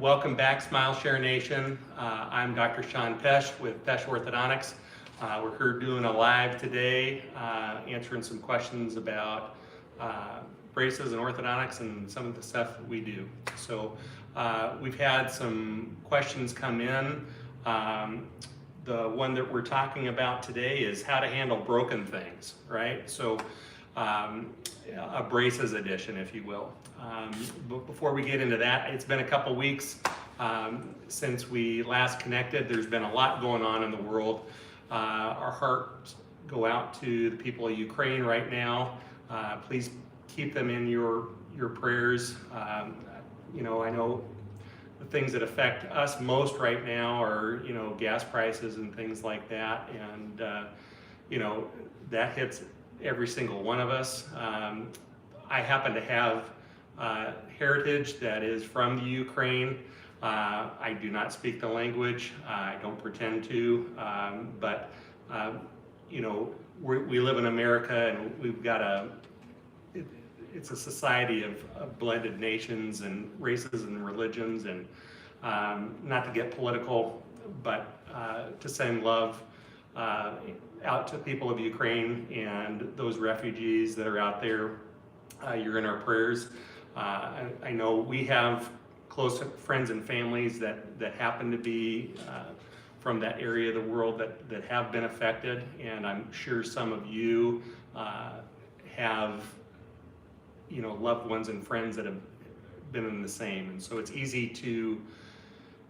Welcome back, Smile Share Nation. I'm Dr. Pesh with Pesh Orthodontics. We're here doing a live today, answering some questions about braces and orthodontics and some of the stuff that we do. So we've had some questions come in. The one that we're talking about today is how to handle broken things, right? So a braces edition, if you will. But before we get into that, it's been a couple weeks since we last connected. There's been a lot going on in the world. Our hearts go out to the people of Ukraine right now. Please keep them in your prayers. You know, I know the things that affect us most right now are, you know, gas prices and things like that. And, you know, that hits every single one of us. I happen to have heritage that is from the Ukraine. I do not speak the language. I don't pretend to, but you know, we live in America, and we've got it's a society of blended nations and races and religions, and not to get political, but to send love out to people of Ukraine and those refugees that are out there. You're in our prayers. I know we have close friends and families that happen to be from that area of the world that have been affected, and I'm sure some of you have, you know, loved ones and friends that have been in the same. And so it's easy to,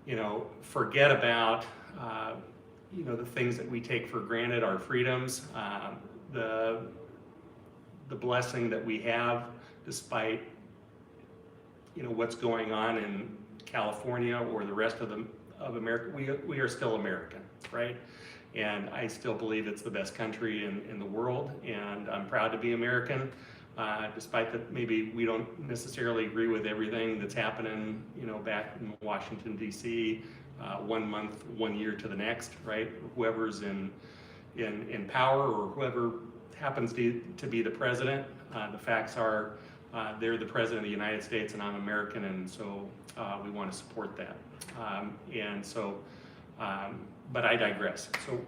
you know, forget about you know, the things that we take for granted, our freedoms, the blessing that we have despite, you know, what's going on in California or the rest of America. We are still American, right? And I still believe it's the best country in the world, and I'm proud to be American, despite that maybe we don't necessarily agree with everything that's happening, you know, back in Washington, D.C., 1 month, 1 year to the next, right? Whoever's in power, or whoever happens to be the president, the facts are they're the president of the United States and I'm American, and so we want to support that. And so, but I digress. So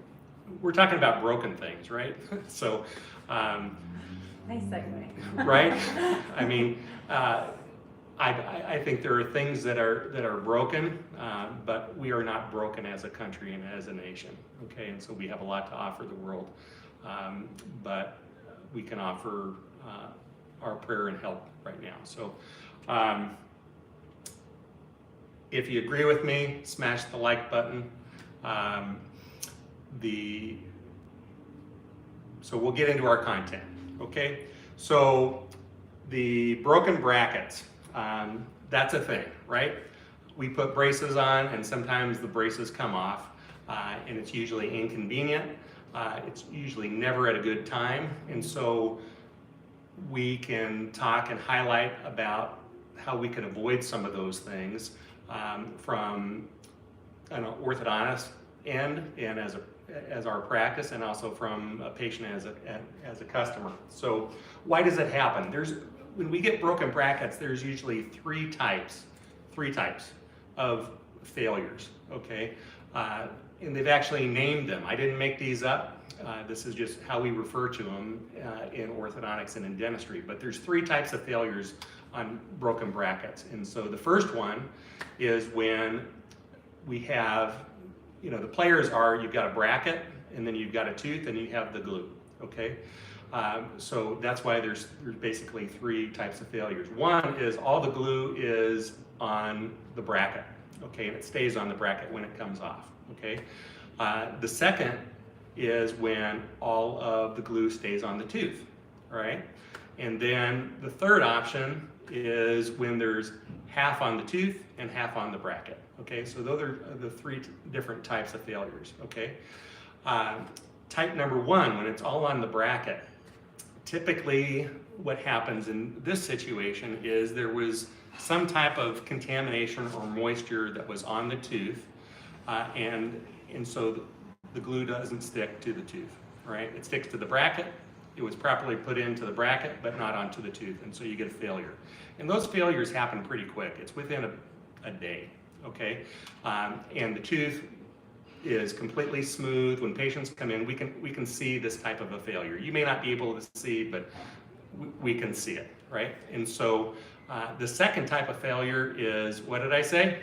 we're talking about broken things, right? So, nice segue. Right? I mean, I think there are things that are broken, but we are not broken as a country and as a nation. Okay, and so we have a lot to offer the world, but we can offer our prayer and help right now. So, if you agree with me, smash the like button. So we'll get into our content. Okay, so the broken brackets. That's a thing, right? We put braces on, and sometimes the braces come off, and it's usually inconvenient. It's usually never at a good time, and so we can talk and highlight about how we can avoid some of those things from an orthodontist end and as our practice, and also from a patient as a customer. So why does it happen? When we get broken brackets, there's usually three types of failures, okay? And they've actually named them. I didn't make these up. This is just how we refer to them in orthodontics and in dentistry. But there's three types of failures on broken brackets. And so the first one is when we have, you know, the players are, you've got a bracket, and then you've got a tooth, and you have the glue, okay? So that's why there's basically three types of failures. One is all the glue is on the bracket, okay, and it stays on the bracket when it comes off, okay? The second is when all of the glue stays on the tooth, all right? And then the third option is when there's half on the tooth and half on the bracket, okay? So those are the three different types of failures, okay? Type number one, when it's all on the bracket, typically what happens in this situation is there was some type of contamination or moisture that was on the tooth, and so the glue doesn't stick to the tooth, right? It sticks to the bracket. It was properly put into the bracket, but not onto the tooth, and so you get a failure. And those failures happen pretty quick. It's within a day, okay? And the tooth is completely smooth. When patients come in, we can see this type of a failure. You may not be able to see, but we can see it, right? And so the second type of failure is, what did I say?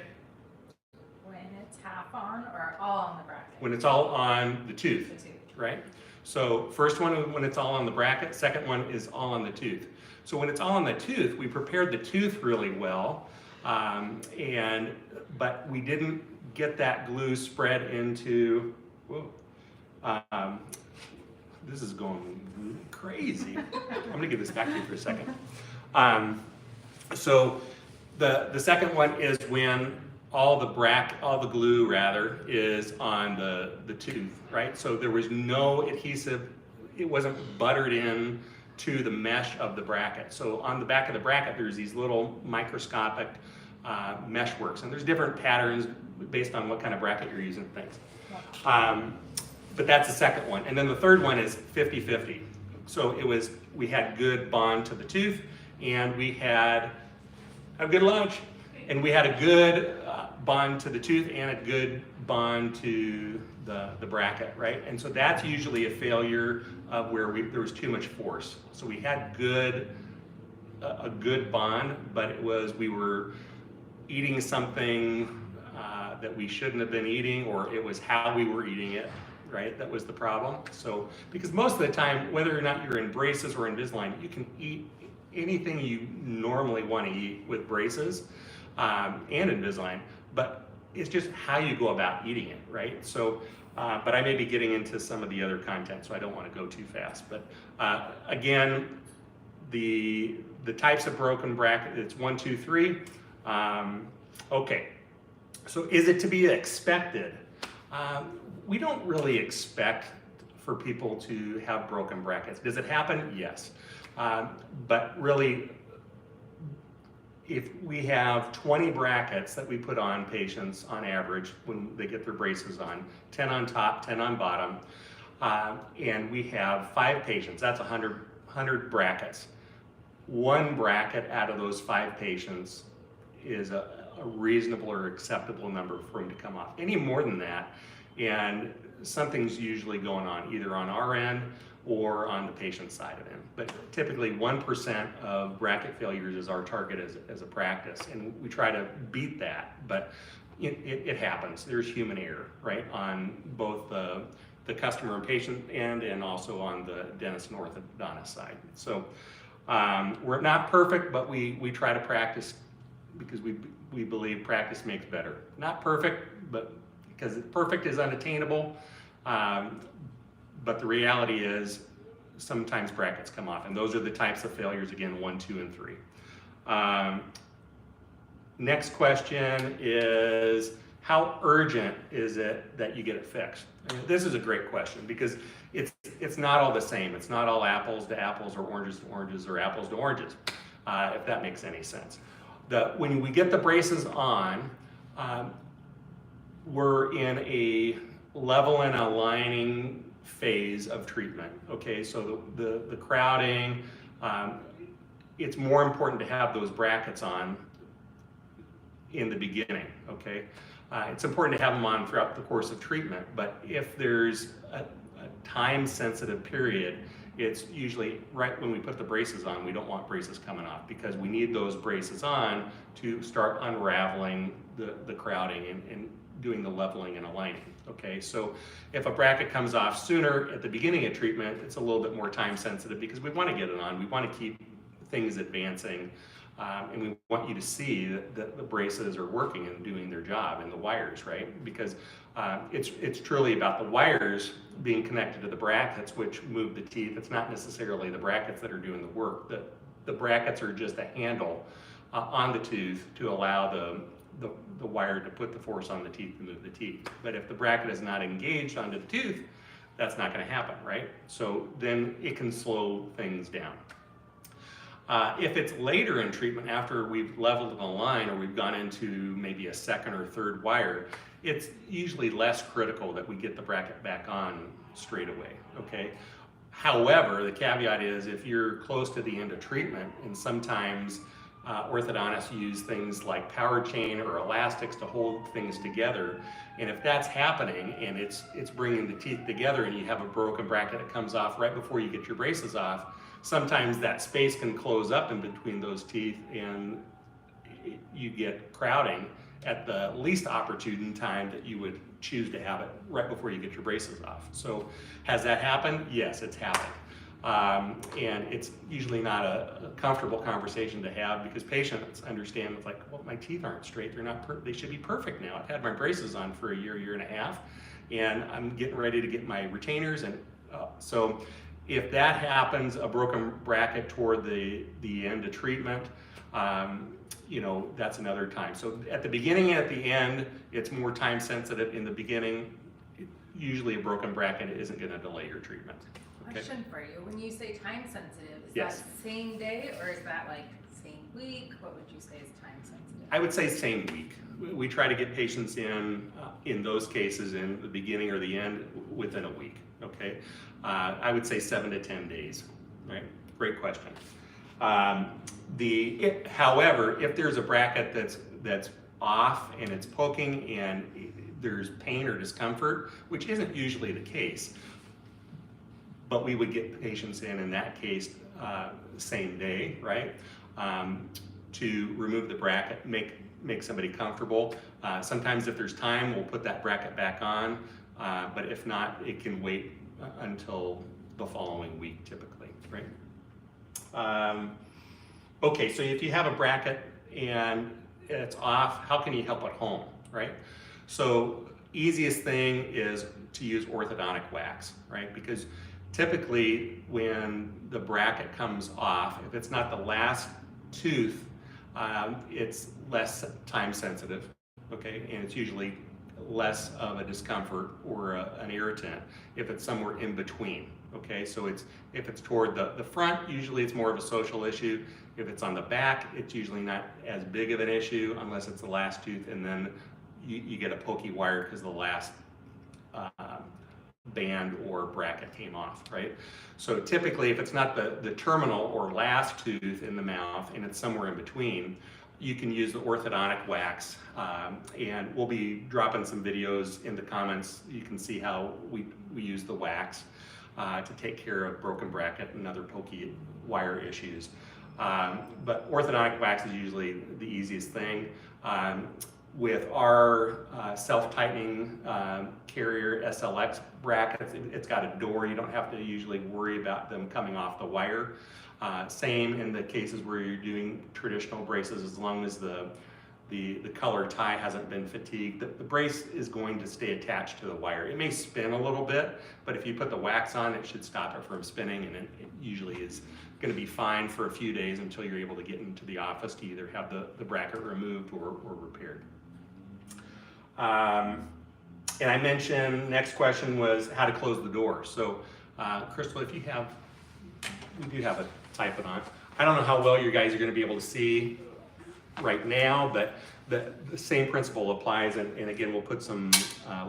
When it's half on or all on the bracket? When it's all on the tooth, The tooth. right? So first one, when it's all on the bracket. Second one is all on the tooth. So when it's all on the tooth, we prepared the tooth really well, but we didn't get that glue spread into, whoa, this is going crazy. I'm gonna give this back to you for a second. So the second one is when all the glue rather is on the tooth, right? So there was no adhesive, it wasn't buttered in to the mesh of the bracket. So on the back of the bracket, there's these little microscopic mesh works, and there's different patterns based on what kind of bracket you're using things. But that's the second one. And then the third one is 50-50. So we had good bond to the tooth, and we had a good lunch, and we had a good bond to the tooth and a good bond to the bracket, right? And so that's usually a failure of where there was too much force. So we had a good bond, but we were eating something that we shouldn't have been eating, or it was how we were eating it, right? That was the problem. So, because most of the time, whether or not you're in braces or Invisalign, you can eat anything you normally want to eat with braces and Invisalign, but it's just how you go about eating it, right? So, but I may be getting into some of the other content, so I don't want to go too fast. But again, the types of broken bracket, it's 1, 2, 3. Okay, so is it to be expected? We don't really expect for people to have broken brackets. Does it happen? Yes. But really, if we have 20 brackets that we put on patients on average when they get their braces on, 10 on top, 10 on bottom, and we have 5 patients, that's 100 brackets. One bracket out of those 5 patients is a reasonable or acceptable number for them to come off. Any more than that, and something's usually going on, either on our end or on the patient side of it. But typically 1% of bracket failures is our target as a practice, and we try to beat that, but it happens. There's human error, right, on both the customer and patient end, and also on the dentist and orthodontist side. So we're not perfect, but we try to practice because we believe practice makes better. Not perfect, but because perfect is unattainable, but the reality is sometimes brackets come off, and those are the types of failures, again, 1, 2, and 3. Next question is, how urgent is it that you get it fixed? And this is a great question because it's not all the same. It's not all apples to apples or oranges to oranges or apples to oranges, if that makes any sense. When we get the braces on, we're in a level and aligning phase of treatment, okay? So the crowding, it's more important to have those brackets on in the beginning, okay? It's important to have them on throughout the course of treatment, but if there's a time-sensitive period, it's usually right when we put the braces on. We don't want braces coming off because we need those braces on to start unraveling the crowding and doing the leveling and aligning, okay? So if a bracket comes off sooner at the beginning of treatment, it's a little bit more time sensitive because we want to get it on. We want to keep things advancing, and we want you to see that the braces are working and doing their job, and the wires, right? Because it's truly about the wires being connected to the brackets which move the teeth. It's not necessarily the brackets that are doing the work. The brackets are just a handle on the tooth to allow the wire to put the force on the teeth to move the teeth. But if the bracket is not engaged onto the tooth, that's not going to happen, right? So then it can slow things down. If it's later in treatment, after we've leveled the line or we've gone into maybe a second or third wire, it's usually less critical that we get the bracket back on straight away, okay? However, the caveat is if you're close to the end of treatment, and sometimes orthodontists use things like power chain or elastics to hold things together. And if that's happening and it's bringing the teeth together and you have a broken bracket that comes off right before you get your braces off, sometimes that space can close up in between those teeth and you get crowding at the least opportune time that you would choose to have it right before you get your braces off. So has that happened? Yes, it's happened. And it's usually not a comfortable conversation to have because patients understand it's like, well, my teeth aren't straight. They're not. They should be perfect now. I've had my braces on for a year and a half, and I'm getting ready to get my retainers. And so, if that happens, a broken bracket toward the end of treatment, that's another time. So at the beginning and at the end, it's more time sensitive. In the beginning, usually a broken bracket isn't going to delay your treatment. Okay. Question for you. When you say time sensitive, is Yes. that same day or is that like same week? What would you say is time sensitive? I would say same week. We try to get patients in those cases in the beginning or the end within a week, okay? I would say 7 to 10 days, right? Great question. However, if there's a bracket that's off and it's poking and there's pain or discomfort, which isn't usually the case, but we would get patients in that case same day, right? To remove the bracket, make somebody comfortable. Sometimes if there's time, we'll put that bracket back on, but if not, it can wait until the following week typically, right? Okay, so if you have a bracket and it's off, how can you help at home, right? So easiest thing is to use orthodontic wax, right? Because typically when the bracket comes off, if it's not the last tooth, it's less time sensitive, okay? And it's usually less of a discomfort or an irritant if it's somewhere in between, okay? So if it's toward the front, usually it's more of a social issue. If it's on the back, it's usually not as big of an issue unless it's the last tooth and then you get a pokey wire because the last band or bracket came off, right? So typically if it's not the terminal or last tooth in the mouth and it's somewhere in between, you can use the orthodontic wax, and we'll be dropping some videos in the comments. You can see how we use the wax to take care of broken bracket and other pokey wire issues. But orthodontic wax is usually the easiest thing. With our self-tightening carrier SLX brackets, it's got a door. You don't have to usually worry about them coming off the wire. Same in the cases where you're doing traditional braces, as long as the color tie hasn't been fatigued, the brace is going to stay attached to the wire. It may spin a little bit, but if you put the wax on, it should stop it from spinning, and it usually is going to be fine for a few days until you're able to get into the office to either have the bracket removed or repaired. And I mentioned, next question was how to close the door. So Crystal, if you have, we do have a type it on. I don't know how well you guys are going to be able to see right now, but the same principle applies, and again, we'll put some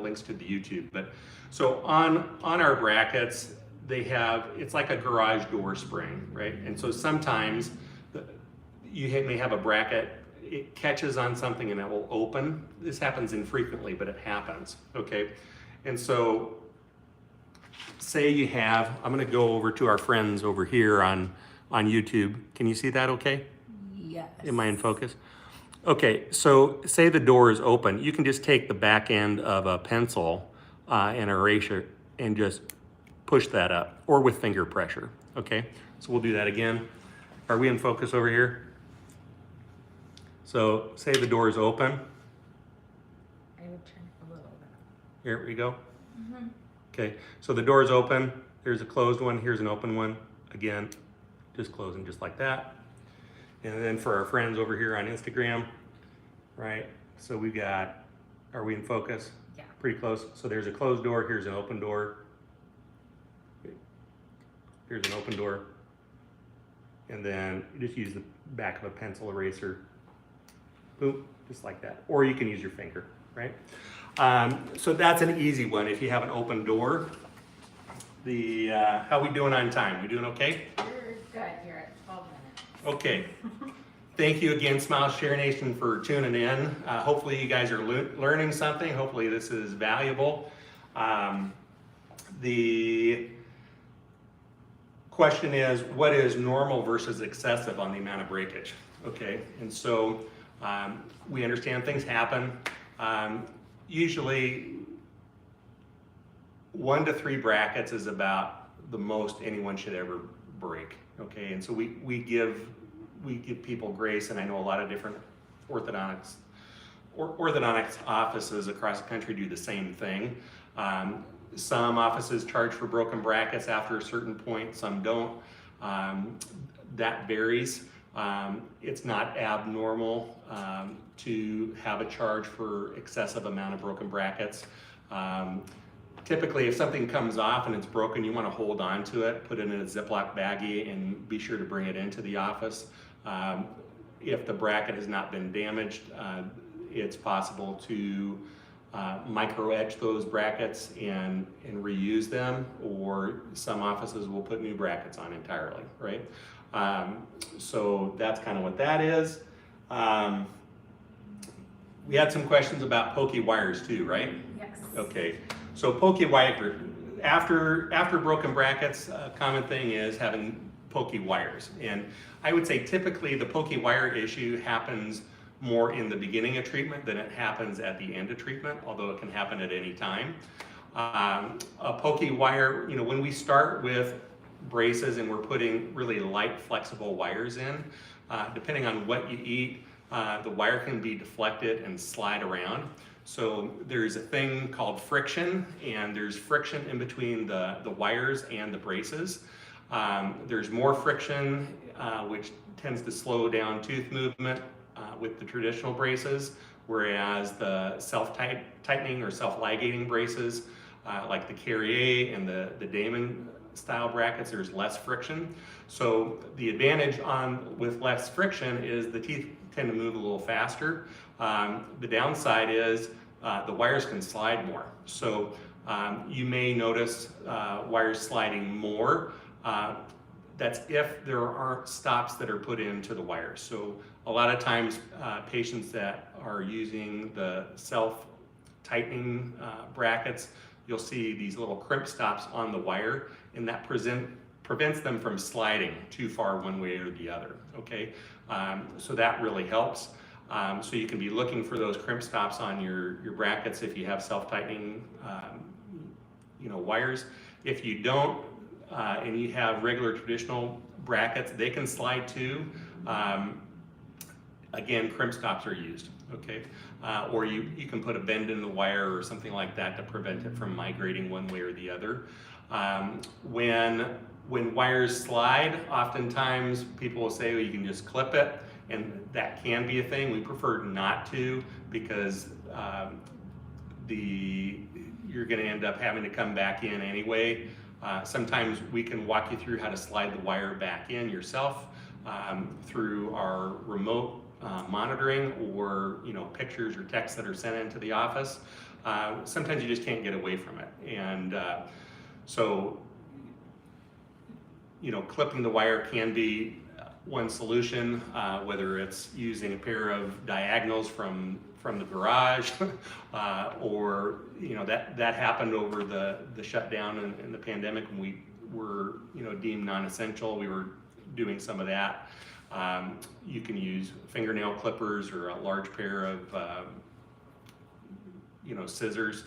links to the YouTube. But so on our brackets, they have, it's like a garage door spring, right? And so sometimes you may have a bracket, it catches on something and it will open. This happens infrequently, but it happens, okay? And so say you have, I'm gonna go over to our friends over here on YouTube. Can you see that okay? Yes. Am I in focus? Okay, so say the door is open. You can just take the back end of a pencil and eraser and just push that up, or with finger pressure, okay? So we'll do that again. Are we in focus over here? So say the door is open. I would turn it a little bit. Here we go. Mm-hmm. Okay, so the door is open. There's a closed one. Here's an open one. Again, just closing just like that. And then for our friends over here on Instagram, right? So we got, are we in focus? Yeah. Pretty close. So there's a closed door. Here's an open door. Here's an open door. And then you just use the back of a pencil eraser. Boom, just like that. Or you can use your finger, right? So that's an easy one if you have an open door. How we doing on time? We doing okay? You're good. You're at 12 minutes. Okay. thank you again, Smile Share Nation, for tuning in. Hopefully you guys are learning something. Hopefully this is valuable. The question is, what is normal versus excessive on the amount of breakage? Okay, and so we understand things happen. Usually 1 to 3 brackets is about the most anyone should ever break. Okay, and so we give people grace, and I know a lot of different orthodontics offices across the country do the same thing. Some offices charge for broken brackets after a certain point, some don't. That varies. It's not abnormal to have a charge for excessive amount of broken brackets. Typically, if something comes off and it's broken, you want to hold on to it, put it in a Ziploc baggie, and be sure to bring it into the office. If the bracket has not been damaged, it's possible to micro etch those brackets and reuse them, or some offices will put new brackets on entirely, right? So that's kind of what that is. We had some questions about pokey wires too, right? Yes. Okay, so pokey wire, after broken brackets, a common thing is having pokey wires. And I would say typically the pokey wire issue happens more in the beginning of treatment than it happens at the end of treatment, although it can happen at any time. A pokey wire, when we start with braces and we're putting really light flexible wires in, depending on what you eat, the wire can be deflected and slide around. So there's a thing called friction, and there's friction in between the wires and the braces. There's more friction, which tends to slow down tooth movement with the traditional braces, whereas the self-tightening or self-ligating braces, like the Carrier and the Damon style brackets, there's less friction. So the advantage with less friction is the teeth tend to move a little faster. The downside is the wires can slide more. So you may notice wires sliding more. That's if there aren't stops that are put into the wires. So a lot of times patients that are using the self-tightening brackets, you'll see these little crimp stops on the wire, and that prevents them from sliding too far one way or the other, okay? So that really helps. So you can be looking for those crimp stops on your brackets if you have self-tightening wires. If you don't, and you have regular traditional brackets, they can slide too. Again, crimp stops are used, okay? Or you can put a bend in the wire or something like that to prevent it from migrating one way or the other. When wires slide, oftentimes people will say, well, you can just clip it, and that can be a thing. We prefer not to, because you're gonna end up having to come back in anyway. Sometimes we can walk you through how to slide the wire back in yourself through our remote monitoring, or pictures or texts that are sent into the office. Sometimes you just can't get away from it, and so clipping the wire can be one solution, whether it's using a pair of diagonals from the garage, or that happened over the shutdown and the pandemic when we were deemed non-essential. We were doing some of that. You can use fingernail clippers or a large pair of scissors.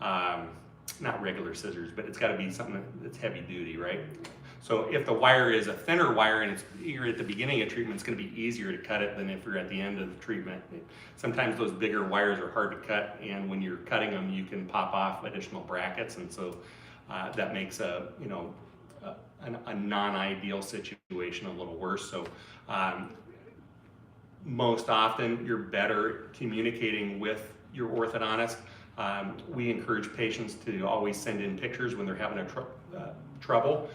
Not regular scissors, but it's got to be something that's heavy duty, right? So if the wire is a thinner wire and you're at the beginning of treatment, it's going to be easier to cut it than if you're at the end of the treatment. Sometimes those bigger wires are hard to cut, and when you're cutting them, you can pop off additional brackets, and so that makes a non-ideal situation a little worse. So most often you're better communicating with your orthodontist. We encourage patients to always send in pictures when they're having trouble,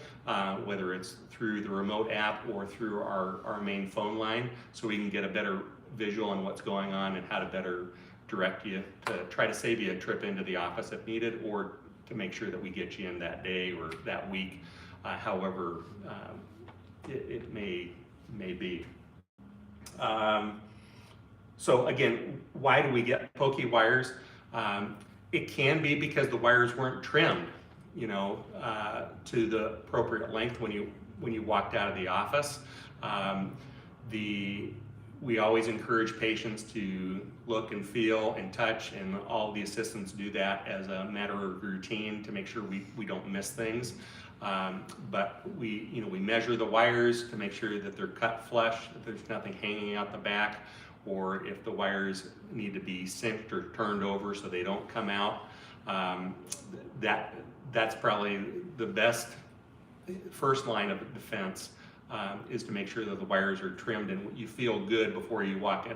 whether it's through the remote app or through our main phone line, so we can get a better visual on what's going on and how to better direct you to try to save you a trip into the office if needed, or to make sure that we get you in that day or that week, however it may be. So again, why do we get pokey wires? It can be because the wires weren't trimmed, to the appropriate length when you walked out of the office. We always encourage patients to look and feel and touch, and all the assistants do that as a matter of routine to make sure we don't miss things. But we measure the wires to make sure that they're cut flush, that there's nothing hanging out the back, or if the wires need to be cinched or turned over so they don't come out. That's probably the best first line of defense, is to make sure that the wires are trimmed and you feel good before you walk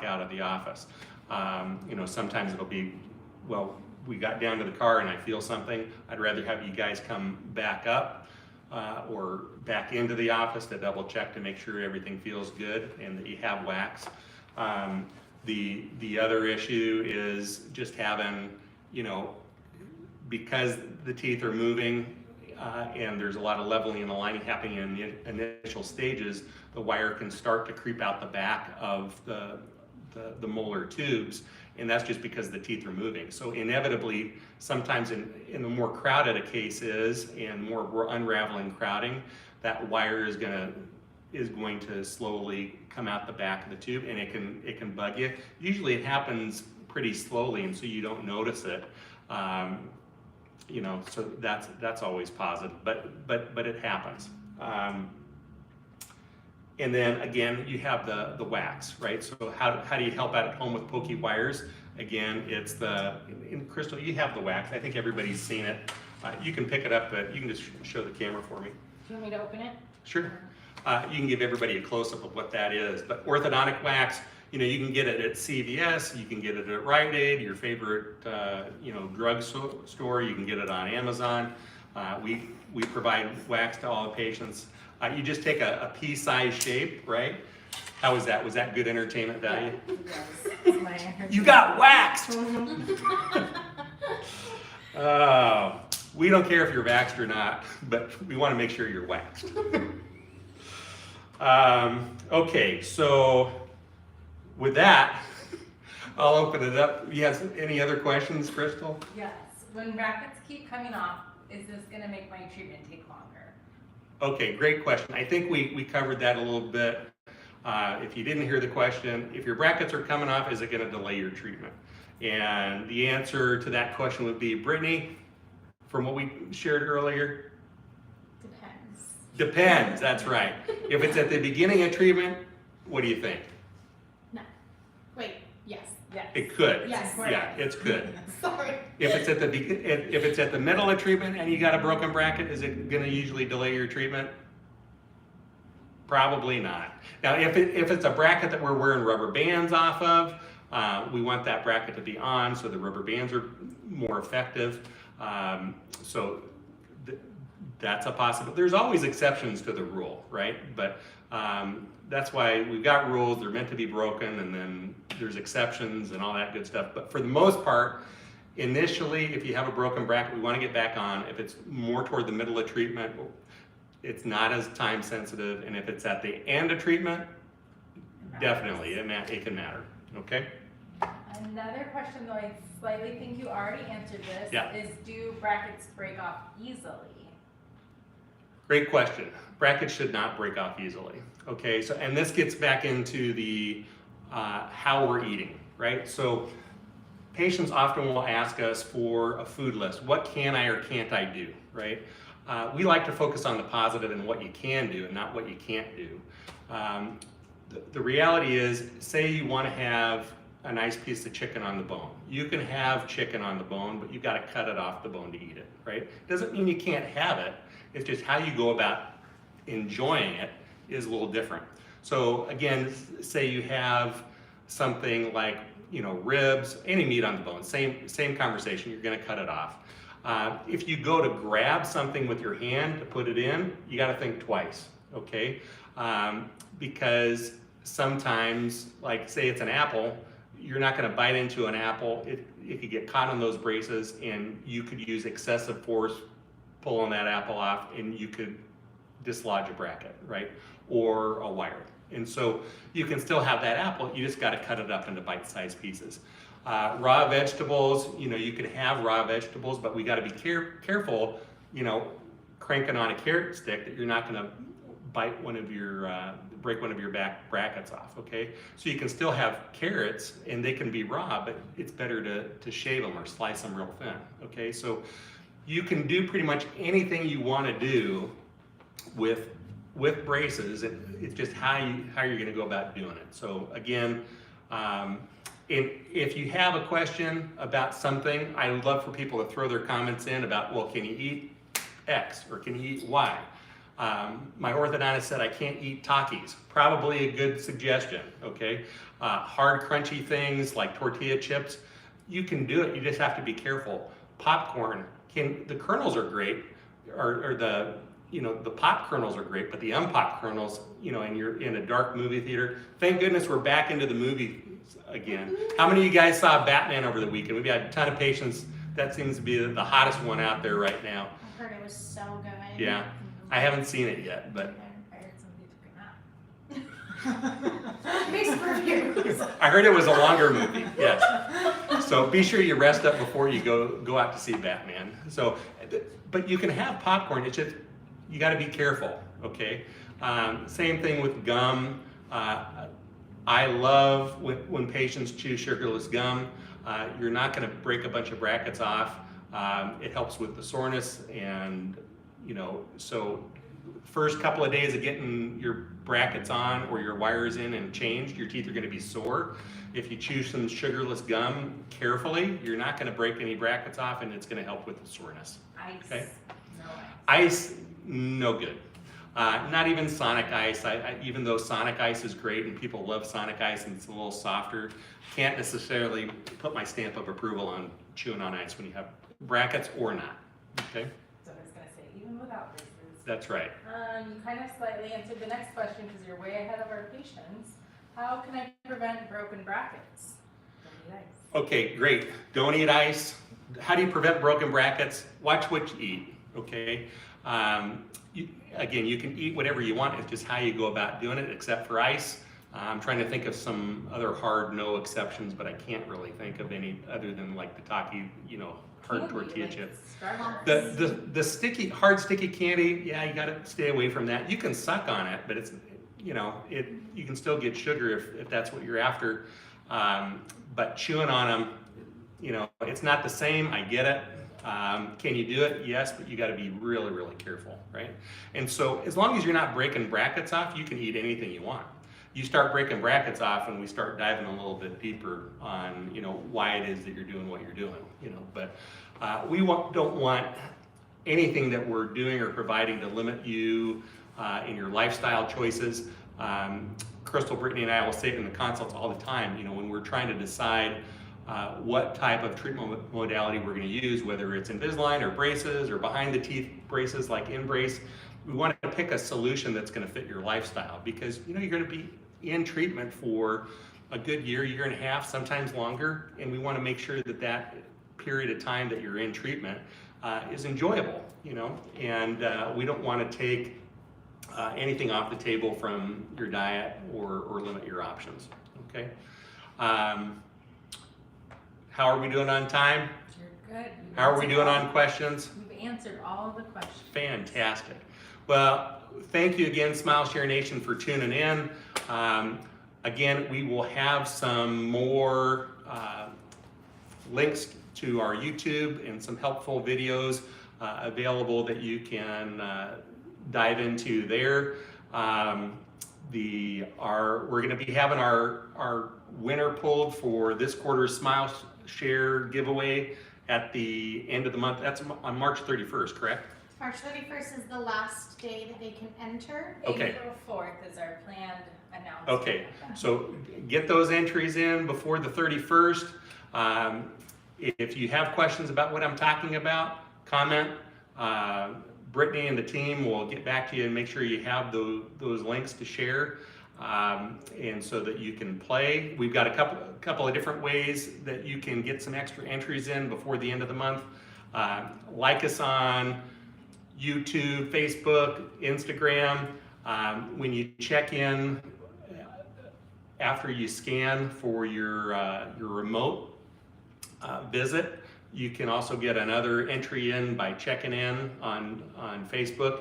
out of the office. Sometimes it'll be, well, we got down to the car and I feel something. I'd rather have you guys come back up or back into the office to double check to make sure everything feels good and that you have wax. The other issue is just having, because the teeth are moving and there's a lot of leveling and aligning happening in the initial stages, the wire can start to creep out the back of the molar tubes, and that's just because the teeth are moving. So inevitably, sometimes in the more crowded a case is, and more unraveling crowding, that wire is going to slowly come out the back of the tube, and it can bug you. Usually it happens pretty slowly, and so you don't notice it. So that's always positive, but it happens. And then again, you have the wax, right? So how do you help out at home with pokey wires? Again, it's in Crystal, you have the wax. I think everybody's seen it. You can pick it up, but you can just show the camera for me. Do you want me to open it? Sure. You can give everybody a close-up of what that is. But orthodontic wax, you can get it at CVS, you can get it at Rite Aid, your favorite, drug store. You can get it on Amazon. We provide wax to all the patients. You just take a pea-sized shape, right? How was that? Was that good entertainment value? Yeah, it was. It's my entertainment. You got waxed! We don't care if you're waxed or not, but we want to make sure you're waxed. Okay, so with that, I'll open it up. You have any other questions, Crystal? Yes. When brackets keep coming off, is this going to make my treatment take longer? Okay, great question. I think we covered that a little bit. If you didn't hear the question, if your brackets are coming off, is it going to delay your treatment? And the answer to that question would be, Brittany, from what we shared earlier, depends, that's right. If it's at the beginning of treatment, what do you think? No. Wait, yes. It could. Yes. Yeah, it's good. Sorry. If it's at the middle of treatment and you got a broken bracket, is it going to usually delay your treatment? Probably not. Now, if it's a bracket that we're wearing rubber bands off of, we want that bracket to be on so the rubber bands are more effective. That's a possibility. There's always exceptions to the rule, right? But that's why we've got rules. They're meant to be broken, and then there's exceptions and all that good stuff. But for the most part, initially, if you have a broken bracket, we want to get back on. If it's more toward the middle of treatment, it's not as time sensitive. And if it's at the end of treatment, definitely, it can matter, okay? Another question, though I slightly think you already answered this, is do brackets break off easily? Great question. Brackets should not break off easily. Okay, so, and this gets back into the how we're eating, right? So patients often will ask us for a food list. What can I or can't I do, right? We like to focus on the positive and what you can do and not what you can't do. The reality is, say you want to have a nice piece of chicken on the bone. You can have chicken on the bone, but you've got to cut it off the bone to eat it, right? Doesn't mean you can't have it. It's just how you go about enjoying it is a little different. So again, say you have something like, ribs, any meat on the bone, same conversation, you're gonna cut it off. If you go to grab something with your hand to put it in, you gotta think twice, okay? Because sometimes, like say it's an apple, you're not gonna bite into an apple. It could get caught on those braces and you could use excessive force pulling that apple off and you could dislodge a bracket, right? Or a wire. And so you can still have that apple, you just got to cut it up into bite-sized pieces. Raw vegetables, you can have raw vegetables, but we got to be careful, cranking on a carrot stick, that you're not going to bite break one of your back brackets off, okay? So you can still have carrots and they can be raw, but it's better to shave them or slice them real thin, okay? So you can do pretty much anything you want to do with braces. It's just how you're going to go about doing it. So again, if you have a question about something, I would love for people to throw their comments in about, well, can you eat X or can you eat Y? My orthodontist said I can't eat Takis. Probably a good suggestion, okay? Hard, crunchy things like tortilla chips, you can do it. You just have to be careful. Popcorn, the kernels are great, or the pop kernels are great, but the unpopped kernels, and you're in a dark movie theater. Thank goodness we're back into the movies again. How many of you guys saw Batman over the weekend? We've had a ton of patients. That seems to be the hottest one out there right now. I heard it was so good. Yeah. I haven't seen it yet, but I heard somebody took a nap. Mixed reviews. I heard it was a longer movie. Yes. So be sure you rest up before you go out to see Batman. So, but you can have popcorn. It's just you got to be careful. Okay. Same thing with gum. I love when patients chew sugarless gum. You're not going to break a bunch of brackets off. It helps with the soreness, and so first couple of days of getting your brackets on or your wires in and changed, your teeth are going to be sore. If you chew some sugarless gum carefully, you're not going to break any brackets off, and it's going to help with the soreness. Ice. Okay? No Ice, no good. Not even Sonic Ice. Even though Sonic Ice is great and people love Sonic Ice and it's a little softer, can't necessarily put my stamp of approval on chewing on ice when you have brackets or not. Okay? So I was going to say, even without braces. That's right. You kind of slightly answered the next question because you're way ahead of our patients. How can I prevent broken brackets? Don't eat ice. Okay, great. Don't eat ice. How do you prevent broken brackets? Watch what you eat, okay? Again, you can eat whatever you want. It's just how you go about doing it, except for ice. I'm trying to think of some other hard no exceptions, but I can't really think of any other than like the Taki, hard tortilla chip. The hard sticky candy, yeah, you got to stay away from that. You can suck on it, but it's, you can still get sugar if that's what you're after. But chewing on them, it's not the same. I get it. Can you do it? Yes, but you got to be really, really careful, right? And so as long as you're not breaking brackets off, you can eat anything you want. You start breaking brackets off and we start diving a little bit deeper on, why it is that you're doing what you're doing, but we don't want anything that we're doing or providing to limit you in your lifestyle choices. Crystal, Brittany, and I will say it in the consults all the time, when we're trying to decide what type of treatment modality we're going to use, whether it's Invisalign or braces or behind the teeth braces like InBrace, we want to pick a solution that's going to fit your lifestyle, because you're going to be in treatment for a good year and a half, sometimes longer, and we want to make sure that period of time that you're in treatment is enjoyable, and we don't want to take anything off the table from your diet or limit your options, okay? How are we doing on time? You're good. How are we doing on questions? We've answered all of the questions. Fantastic. Well, thank you again, Smile Share Nation, for tuning in. Again, we will have some more links to our YouTube and some helpful videos available that you can dive into there. We're going to be having our winner pulled for this quarter's Smile Share giveaway at the end of the month. That's on March 31st, correct? March 31st is the last day that they can enter. Okay. April 4th is our planned announcement. Okay, so get those entries in before the 31st. If you have questions about what I'm talking about, comment. Brittany and the team will get back to you and make sure you have those links to share, and so that you can play. We've got a couple of different ways that you can get some extra entries in before the end of the month. Like us on YouTube, Facebook, Instagram. When you check in after you scan for your remote visit, you can also get another entry in by checking in on Facebook.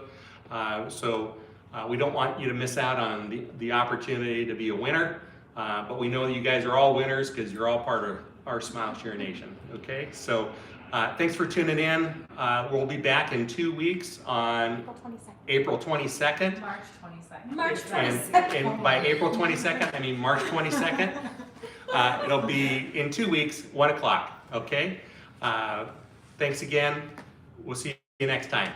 We don't want you to miss out on the opportunity to be a winner, but we know that you guys are all winners because you're all part of our Smile Share Nation, okay? So thanks for tuning in. We'll be back in 2 weeks on April 22nd. March 22nd. March And by April 22nd, I mean March 22nd. It'll be in 2 weeks, 1 o'clock, okay? Thanks again. We'll see you next time.